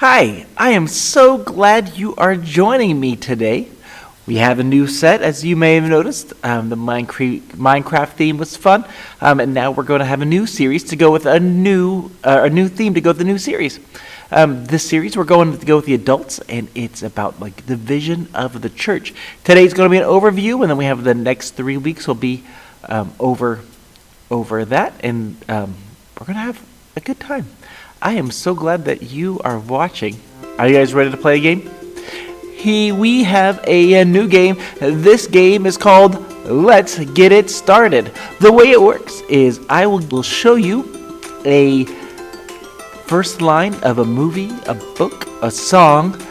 Hi, I am so glad you are joining me today. We have a new set, as you may have noticed. The Minecraft theme was fun, and now we're going to have a new series to go with a new theme to go with the new series. This series we're going to go with the adults, and it's about like the vision of the church. Today's going to be an overview, and then we have the next 3 weeks will be over that, and we're going to have a good time. I am so glad that you are watching. Are you guys ready to play a game? We have a new game. This game is called Let's Get It Started. The way it works is I will show you a first line of a movie, a book, a song,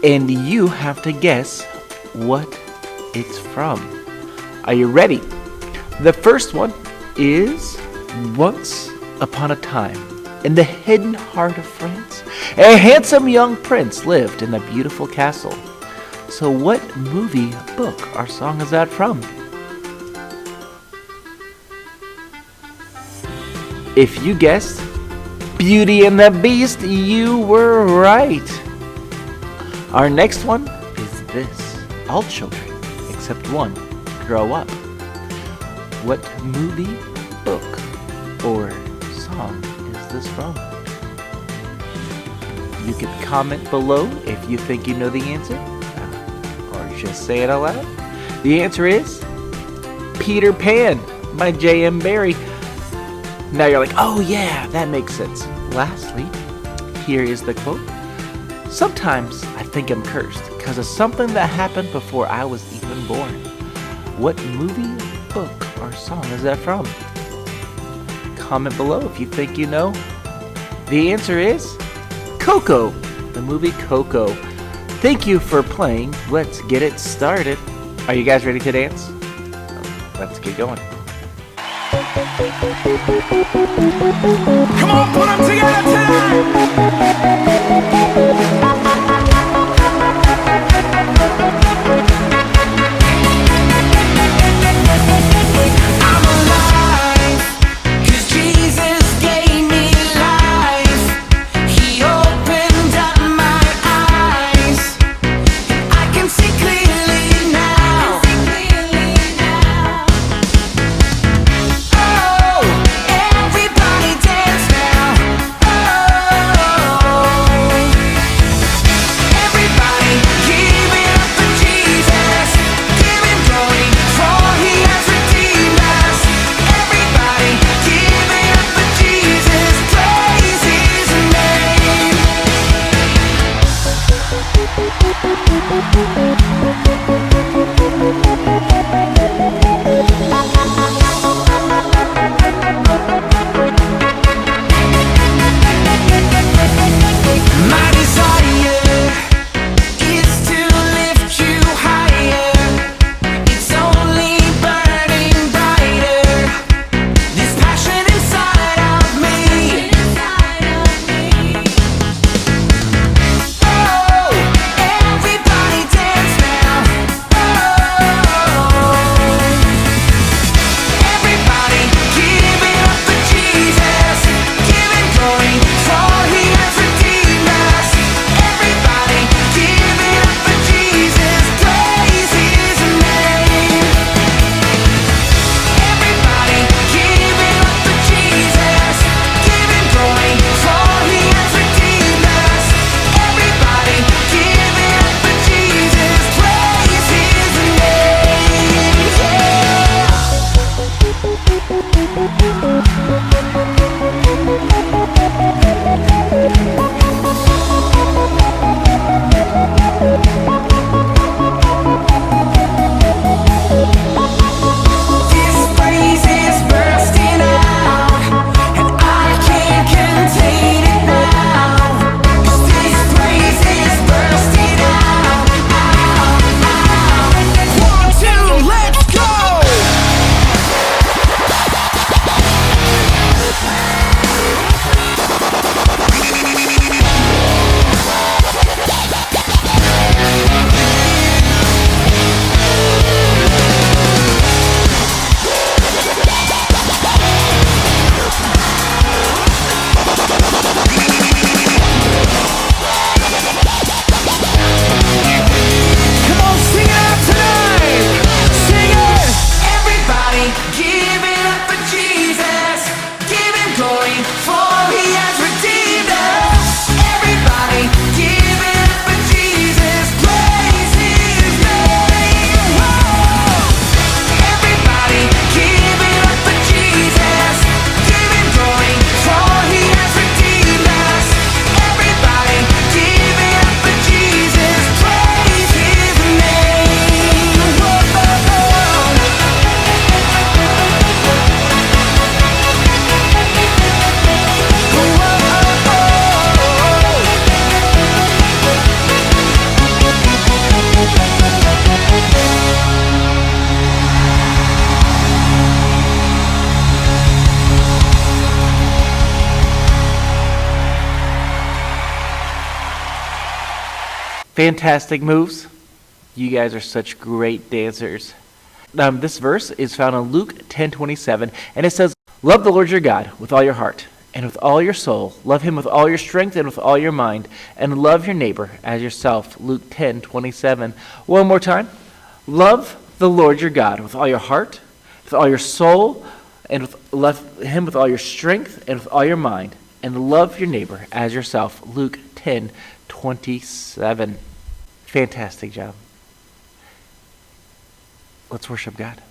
and you have to guess what it's from. Are you ready? The first one is Once Upon a Time. In the hidden heart of France, a handsome young prince lived in a beautiful castle. So what movie, book, or song is that from? If you guessed Beauty and the Beast, you were right. Our next one is this. All children, except one, grow up. What movie, book, or song is this from? You can comment below if you think you know the answer, or just say it out loud. The answer is Peter Pan by J.M. Barrie. Now you're like, oh yeah, that makes sense. Lastly, here is the quote. Sometimes I think I'm cursed because of something that happened before I was even born. What movie, book, or song is that from? Comment below if you think you know. The answer is Coco, the movie Coco. Thank you for playing. Let's get it started. Are you guys ready to dance? Let's get going. Come on, put them together tonight. Oh, everybody dance now. Oh, Fantastic moves. You guys are such great dancers. This verse is found in Luke 10:27, and it says, "Love the Lord your God with all your heart and with all your soul. Love him with all your strength and with all your mind, and love your neighbor as yourself." Luke 10:27. One more time. Love the Lord your God with all your heart, with all your soul, and love him with all your strength and with all your mind, and love your neighbor as yourself. Luke 10:27. Fantastic job. Let's worship God.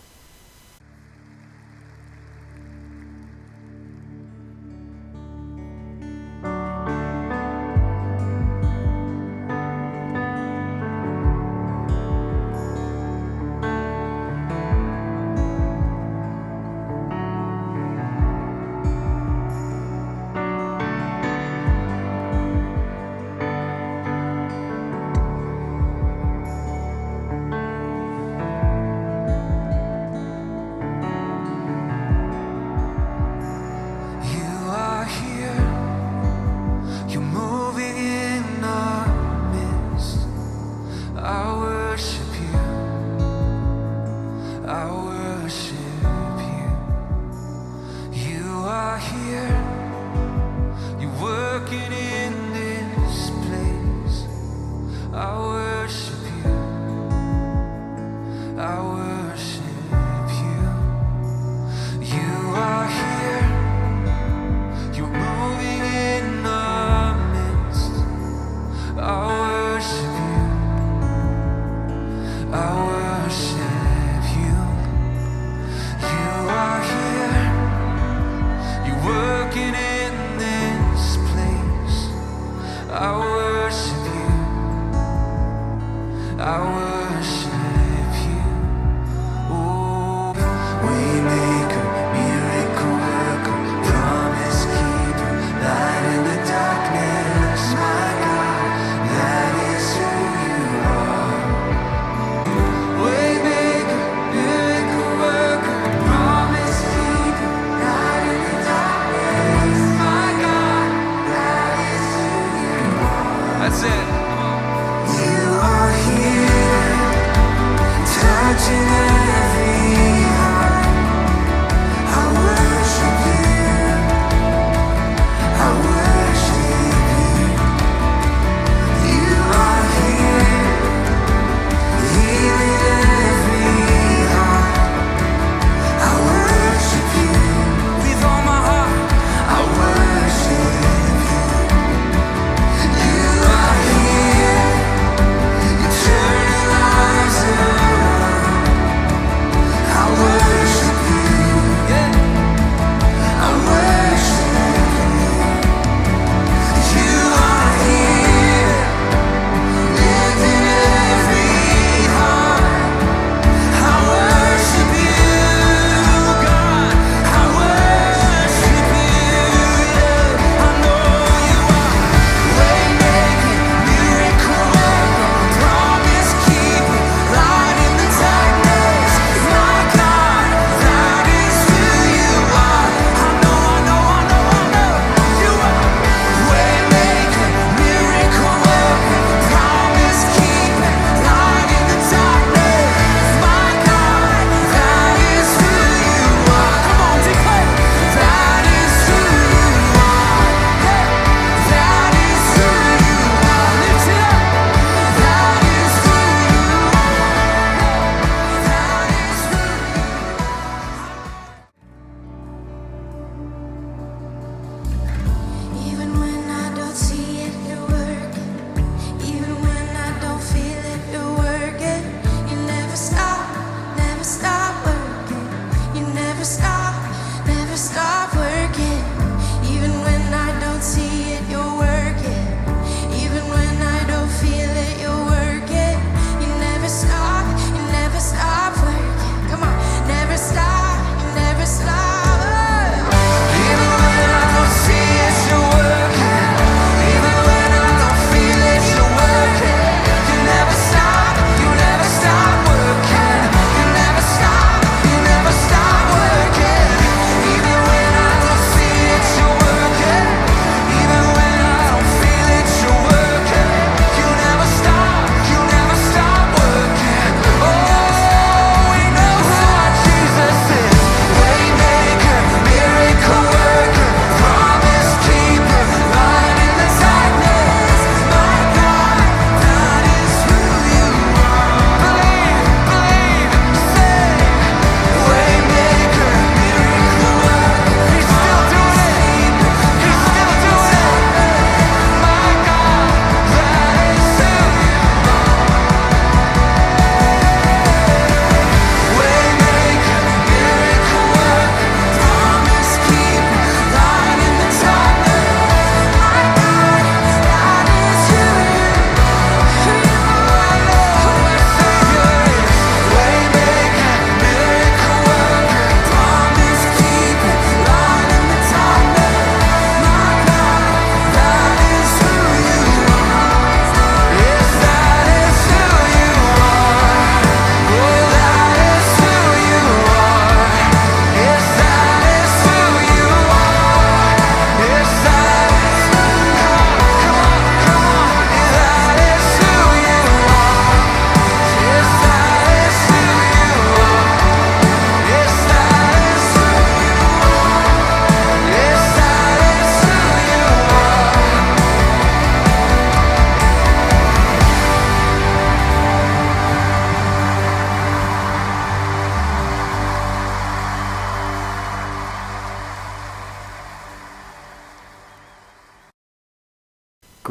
That's it. You are here, touching every heart. I worship you, I worship you. You are here, healing every heart. I worship you With all my heart. I worship you. You are here, you're turning lives around.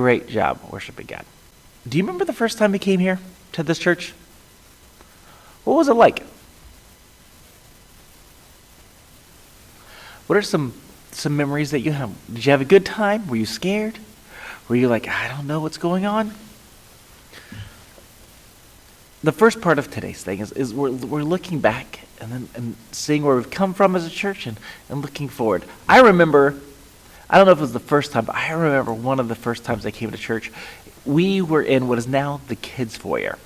great job worshiping God. Do you remember the first time you came here to this church? What was it like? What are some memories that you have? Did you have a good time? Were you scared? Were you like, I don't know what's going on? The first part of today's thing is we're looking back and seeing where we've come from as a church and looking forward. I remember, I don't know if it was the first time, but I remember one of the first times I came to church. We were in what is now the kids' foyer.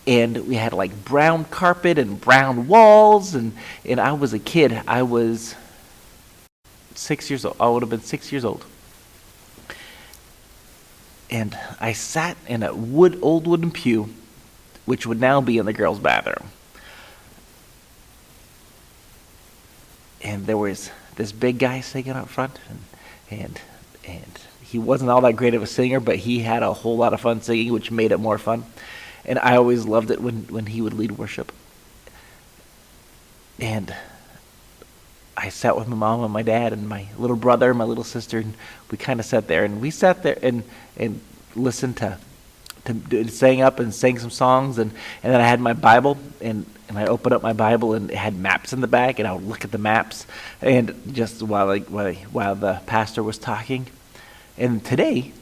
And we had like brown carpet and brown walls, and I was a kid. I was 6 years old. I would have been 6 years old. And I sat in a old wooden pew, which would now be in the girls' bathroom. And there was this big guy singing up front, and he wasn't all that great of a singer, but he had a whole lot of fun singing, which made it more fun. And I always loved it when he would lead worship. And I sat with my mom and my dad and my little brother and my little sister, and we kind of sat there. And we sat there and listened to sang up and sang some songs. And then I had my Bible, and I opened up my Bible, and it had maps in the back, and I would look at the maps, and just while the pastor was talking. And today,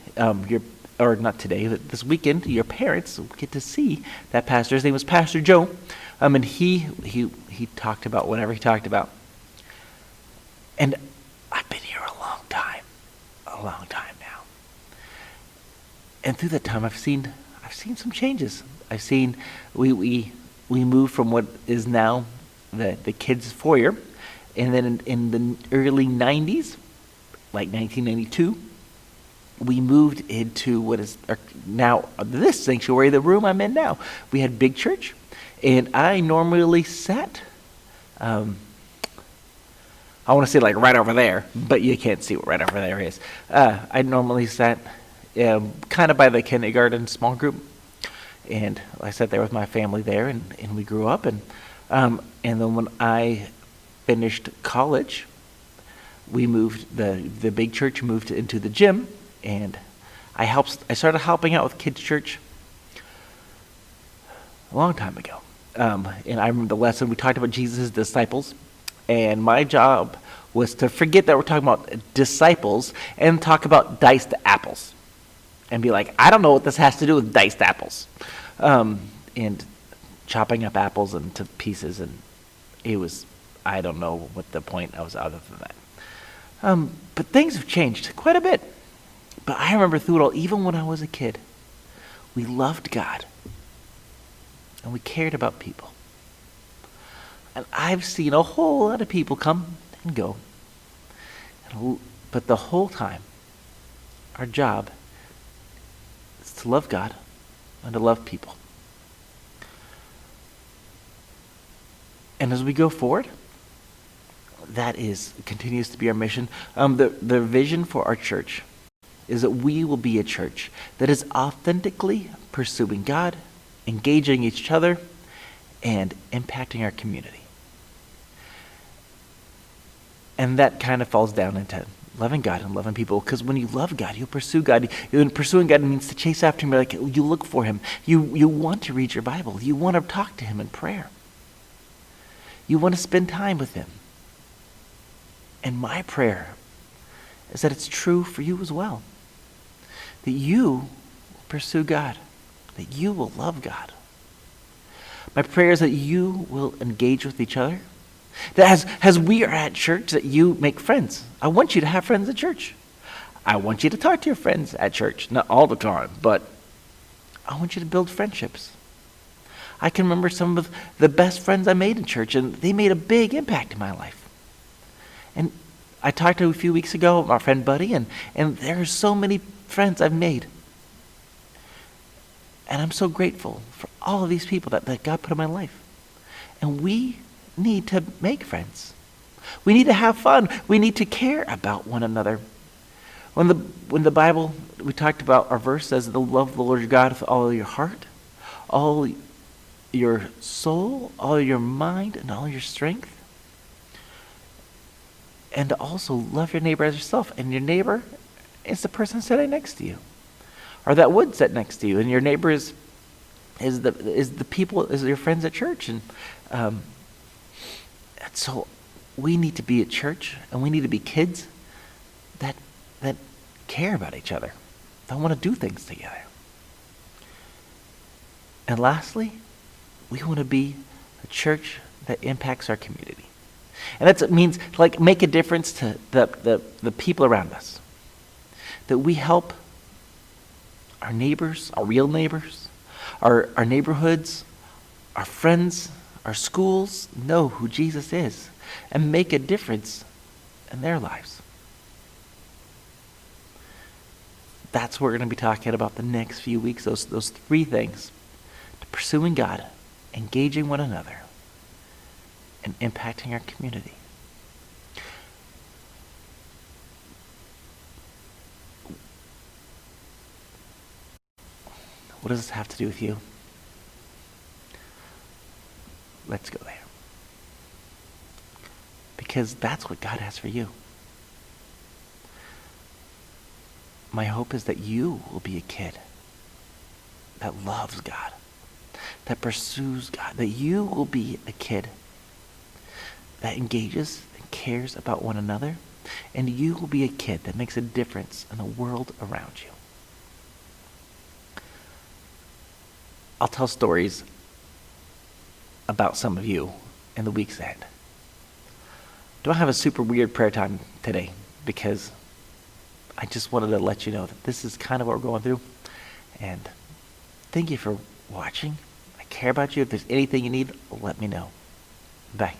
not today, but this weekend, your parents get to see that pastor. His name was Pastor Joe, and he talked about whatever he talked about. And I've been here a long time now. And through that time, I've seen some changes. I've seen we moved from what is now the kids' foyer, and then in the early 90s, like 1992. We moved into what is now this sanctuary, the room I'm in now. We had big church, and I normally sat, I want to say like right over there, but you can't see what right over there is. I normally sat kind of by the kindergarten small group, and I sat there with my family there, and we grew up, and then when I finished college, we moved, the big church moved into the gym. And I started helping out with kids' church a long time ago. And I remember the lesson, we talked about Jesus' disciples. And my job was to forget that we're talking about disciples and talk about diced apples. And be like, I don't know what this has to do with diced apples. And chopping up apples into pieces. And I don't know what the point was other than that. But things have changed quite a bit. But I remember through it all, even when I was a kid, we loved God. And we cared about people. And I've seen a whole lot of people come and go. But the whole time, our job is to love God and to love people. And as we go forward, that continues to be our mission. The vision for our church is that we will be a church that is authentically pursuing God, engaging each other, and impacting our community. And that kind of falls down into loving God and loving people, because when you love God, you pursue God. And pursuing God means to chase after Him. Like you look for Him. You want to read your Bible. You want to talk to Him in prayer. You want to spend time with Him. And my prayer is that it's true for you as well. That you will pursue God. That you will love God. My prayer is that you will engage with each other. That as we are at church, that you make friends. I want you to have friends at church. I want you to talk to your friends at church. Not all the time, but I want you to build friendships. I can remember some of the best friends I made in church, and they made a big impact in my life. And I talked to a few weeks ago with my friend Buddy, and there are so many friends I've made. And I'm so grateful for all of these people that God put in my life. And we need to make friends. We need to have fun. We need to care about one another. When the Bible, we talked about, our verse says, to love the Lord your God with all your heart, all your soul, all your mind, and all your strength. And to also love your neighbor as yourself. And your neighbor is the person sitting next to you, or that would sit next to you, and your neighbor is your friends at church, and so we need to be at church, and we need to be kids that care about each other, that want to do things together. And lastly, we want to be a church that impacts our community. And that means like make a difference to the people around us. That we help our neighbors, our real neighbors, our neighborhoods, our friends, our schools know who Jesus is and make a difference in their lives. That's what we're going to be talking about the next few weeks, those three things: pursuing God, engaging one another, and impacting our community. What does this have to do with you? Let's go there. Because that's what God has for you. My hope is that you will be a kid that loves God, that pursues God, that you will be a kid that engages and cares about one another, and you will be a kid that makes a difference in the world around you. I'll tell stories about some of you in the weeks ahead. Don't have a super weird prayer time today because I just wanted to let you know that this is kind of what we're going through. And thank you for watching. I care about you. If there's anything you need, let me know. Bye.